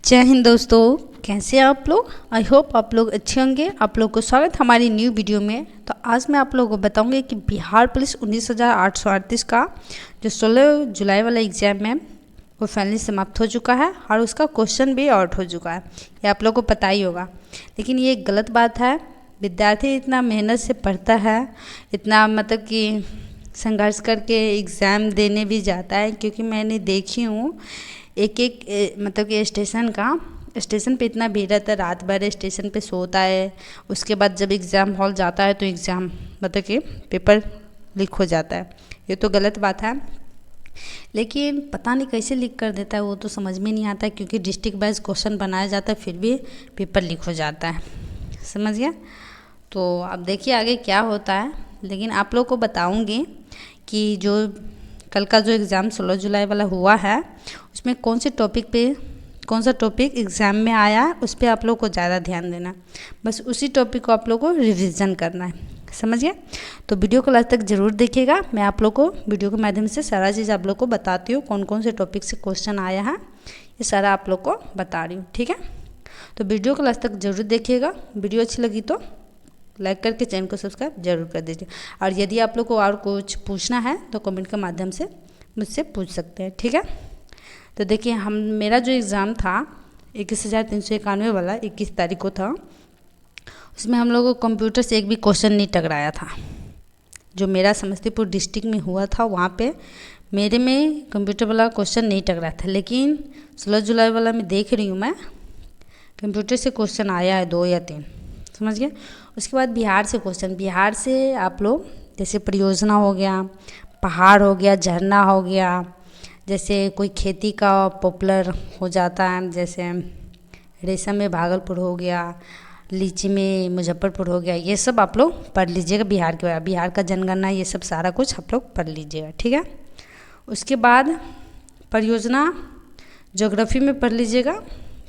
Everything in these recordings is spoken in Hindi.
जय हिंद दोस्तों, कैसे हैं आप लोग। आई होप आप लोग अच्छे होंगे। आप लोग को स्वागत हमारी न्यू वीडियो में। तो आज मैं आप लोगों को बताऊंगी कि बिहार पुलिस 19,838 का जो 16 जुलाई वाला एग्ज़ाम है वो फाइनली समाप्त हो चुका है और उसका क्वेश्चन भी आउट हो चुका है। ये आप लोग को पता ही होगा, लेकिन ये गलत बात है। विद्यार्थी इतना मेहनत से पढ़ता है, इतना मतलब कि संघर्ष करके एग्ज़ाम देने भी जाता है, क्योंकि मैंने देखी हूँ एक मतलब कि स्टेशन पे इतना भीड़ रहता है, रात भर स्टेशन पे सोता है। उसके बाद जब एग्ज़ाम हॉल जाता है तो एग्ज़ाम मतलब कि पेपर लीक हो जाता है। ये तो गलत बात है, लेकिन पता नहीं कैसे लीक कर देता है, वो तो समझ में नहीं आता है। क्योंकि डिस्ट्रिक्ट वाइज क्वेश्चन बनाया जाता है, फिर भी पेपर लीक हो जाता है। समझ गया। तो अब देखिए आगे क्या होता है। लेकिन आप लोग को बताऊंगी कि जो कल का जो एग्ज़ाम 16 जुलाई वाला हुआ है उसमें कौन सा टॉपिक एग्ज़ाम में आया है, उस पर आप लोग को ज़्यादा ध्यान देना है। बस उसी टॉपिक को आप लोग को रिवीजन करना है। समझ गया। तो वीडियो को लास्ट तक ज़रूर देखिएगा। मैं आप लोग को वीडियो के माध्यम से सारा चीज़ आप लोग को बताती हूँ, कौन कौन से टॉपिक से क्वेश्चन आया है, ये सारा आप लोग को बता रही हूँ। ठीक है, तो वीडियो को लास्ट तक ज़रूर देखिएगा। वीडियो अच्छी लगी तो लाइक करके चैनल को सब्सक्राइब जरूर कर दीजिए। और यदि आप लोग को और कुछ पूछना है तो कमेंट के माध्यम से मुझसे पूछ सकते हैं। ठीक है, तो देखिए मेरा जो एग्ज़ाम था 21,391 वाला 21 तारीख को था, उसमें हम लोगों को कंप्यूटर से एक भी क्वेश्चन नहीं टकराया था। जो मेरा समस्तीपुर डिस्ट्रिक्ट में हुआ था वहाँ पे मेरे में कंप्यूटर वाला क्वेश्चन नहीं टकराया था, लेकिन 16 जुलाई वाला में देख रही हूँ मैं कंप्यूटर से क्वेश्चन आया है 2 या 3। समझ गए। उसके बाद बिहार से क्वेश्चन, बिहार से आप लोग जैसे परियोजना हो गया, पहाड़ हो गया, झरना हो गया, जैसे कोई खेती का पॉपुलर हो जाता है, जैसे रेशम में भागलपुर हो गया, लीची में मुजफ्फरपुर हो गया, ये सब आप लोग पढ़ लीजिएगा। बिहार के बिहार का जनगणना, ये सब सारा कुछ आप लोग पढ़ लीजिएगा। ठीक है। उसके बाद परियोजना ज्योग्राफी में पढ़ लीजिएगा,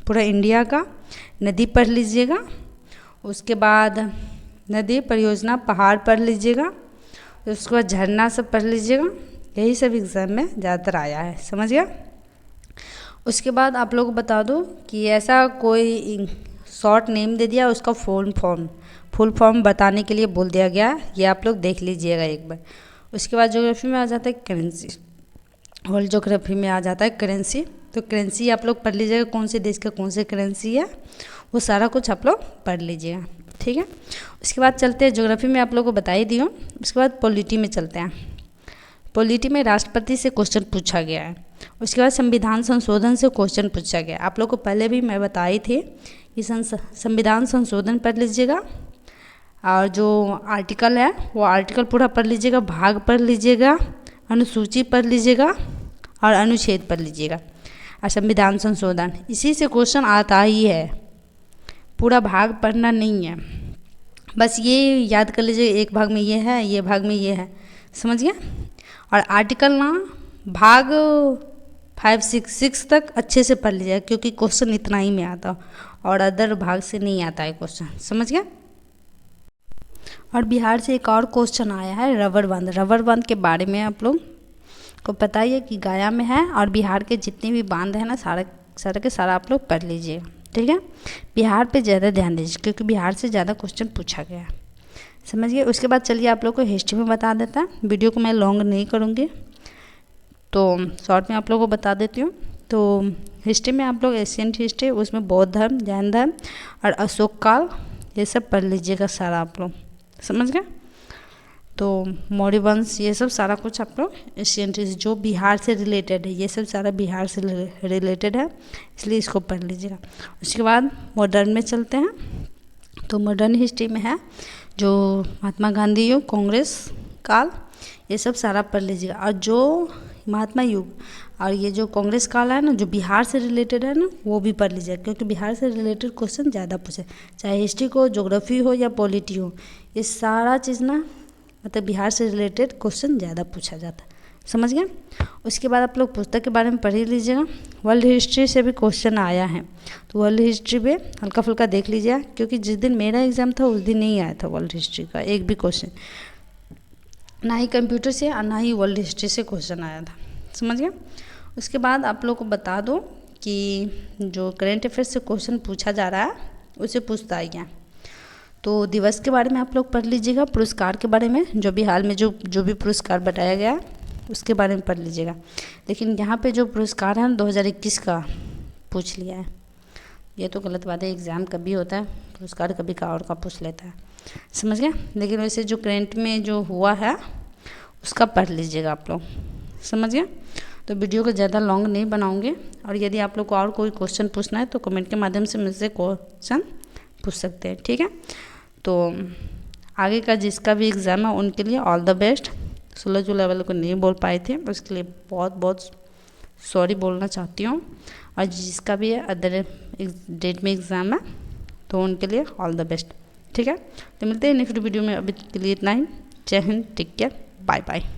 पूरा इंडिया का। नदी पढ़ लीजिएगा। उसके बाद नदी, परियोजना, पहाड़ पढ़ लीजिएगा। उसके बाद झरना सब पढ़ लीजिएगा। यही सब एग्ज़ाम में ज़्यादातर आया है। समझ गया। उसके बाद आप लोग को बता दूं कि ऐसा कोई शॉर्ट नेम दे दिया, उसका फुल फॉर्म बताने के लिए बोल दिया गया, ये आप लोग देख लीजिएगा एक बार। उसके बाद ज्योग्राफी में आ जाता है करेंसी, वर्ल्ड ज्योग्राफी में आ जाता है करेंसी। तो करेंसी आप लोग पढ़ लीजिएगा, कौन से देश का कौन से करेंसी है, वो सारा कुछ आप लोग पढ़ लीजिएगा। ठीक है। उसके बाद चलते हैं, ज्योग्राफी में आप लोग को बता ही दी हूँ। उसके बाद पॉलिटी में चलते हैं। पॉलिटी में राष्ट्रपति से क्वेश्चन पूछा गया है। उसके बाद संविधान संशोधन से क्वेश्चन पूछा गया। आप लोग को पहले भी मैं बताई थी कि संविधान संशोधन पढ़ लीजिएगा, और जो आर्टिकल है वो आर्टिकल पूरा पढ़ लीजिएगा, भाग पढ़ लीजिएगा, अनुसूची पढ़ लीजिएगा और अनुच्छेद पढ़ लीजिएगा। और संविधान संशोधन इसी से क्वेश्चन आता ही है, पूरा भाग पढ़ना नहीं है। बस ये याद कर लीजिए, एक भाग में ये है, ये भाग में ये है। समझ गया। और आर्टिकल ना भाग 5, 6 तक अच्छे से पढ़ लीजिए, क्योंकि क्वेश्चन इतना ही में आता और अदर भाग से नहीं आता है क्वेश्चन। समझ गया। और बिहार से एक और क्वेश्चन आया है रबर बांध के बारे में। आप लोग को पता ही है कि गया में है, और बिहार के जितने भी बांध हैं ना, सारा के सारा आप लोग पढ़ लीजिए। ठीक है। बिहार पे ज़्यादा ध्यान दीजिए, क्योंकि बिहार से ज़्यादा क्वेश्चन पूछा गया है। समझ गए। उसके बाद चलिए आप लोग को हिस्ट्री में बता देता है। वीडियो को मैं लॉन्ग नहीं करूँगी, तो शॉर्ट में आप लोगों को बता देती हूँ। तो हिस्ट्री में आप लोग एशियंट हिस्ट्री, उसमें बौद्ध धर्म, जैन धर्म और अशोक काल, ये सब पढ़ लीजिएगा सारा आप लोग। समझ गए। तो मौर्य वंश, ये सब सारा कुछ आप लोग एशियंट हिस्ट्री जो बिहार से रिलेटेड है, ये सब सारा बिहार से रिलेटेड है, इसलिए इसको पढ़ लीजिएगा। उसके बाद मॉडर्न में चलते हैं। तो मॉडर्न हिस्ट्री में है जो महात्मा गांधी युग, कांग्रेस काल, ये सब सारा पढ़ लीजिएगा। और जो महात्मा युग और ये जो कांग्रेस काल है ना, जो बिहार से रिलेटेड है ना, वो भी पढ़ लीजिएगा, क्योंकि बिहार से रिलेटेड क्वेश्चन ज़्यादा पूछे, चाहे हिस्ट्री को, ज्योग्राफी हो या पॉलिटी हो, ये सारा चीज़ ना मतलब बिहार से रिलेटेड क्वेश्चन ज़्यादा पूछा जाता है। समझ गए। उसके बाद आप लोग पुस्तक के बारे में पढ़ ही लीजिएगा। वर्ल्ड हिस्ट्री से भी क्वेश्चन आया है, तो वर्ल्ड हिस्ट्री पे हल्का फुल्का देख लीजिए, क्योंकि जिस दिन मेरा एग्ज़ाम था उस दिन नहीं आया था वर्ल्ड हिस्ट्री का एक भी क्वेश्चन, ना ही कंप्यूटर से और ना ही वर्ल्ड हिस्ट्री से क्वेश्चन आया था। समझ गए। उसके बाद आप लोग को बता दो कि जो करंट अफेयर से क्वेश्चन पूछा जा रहा है उसे पूछता है क्या। तो दिवस के बारे में आप लोग पढ़ लीजिएगा, पुरस्कार के बारे में जो भी हाल में जो भी पुरस्कार बताया गया है उसके बारे में पढ़ लीजिएगा। लेकिन यहाँ पे जो पुरस्कार है 2021 का पूछ लिया है, ये तो गलत बात है। एग्ज़ाम कभी होता है, पुरस्कार कभी का और का पूछ लेता है, समझ गए। लेकिन वैसे जो करंट में जो हुआ है उसका पढ़ लीजिएगा आप लोग, समझ गए। तो वीडियो को ज़्यादा लॉन्ग नहीं बनाऊंगे, और यदि आप लोग को और कोई क्वेश्चन पूछना है तो कमेंट के माध्यम से मुझसे क्वेश्चन पूछ सकते हैं, ठीक है। तो आगे का जिसका भी एग्ज़ाम है उनके लिए ऑल द बेस्ट। 16 जुलाई वाले को नहीं बोल पाए थे, उसके लिए बहुत बहुत सॉरी बोलना चाहती हूँ। और जिसका भी अदर डेट में एग्ज़ाम है तो उनके लिए ऑल द बेस्ट, ठीक है। तो मिलते हैं नेक्स्ट वीडियो में, अभी के लिए इतना ही। जय हिंद, टेक केयर, बाय बाय।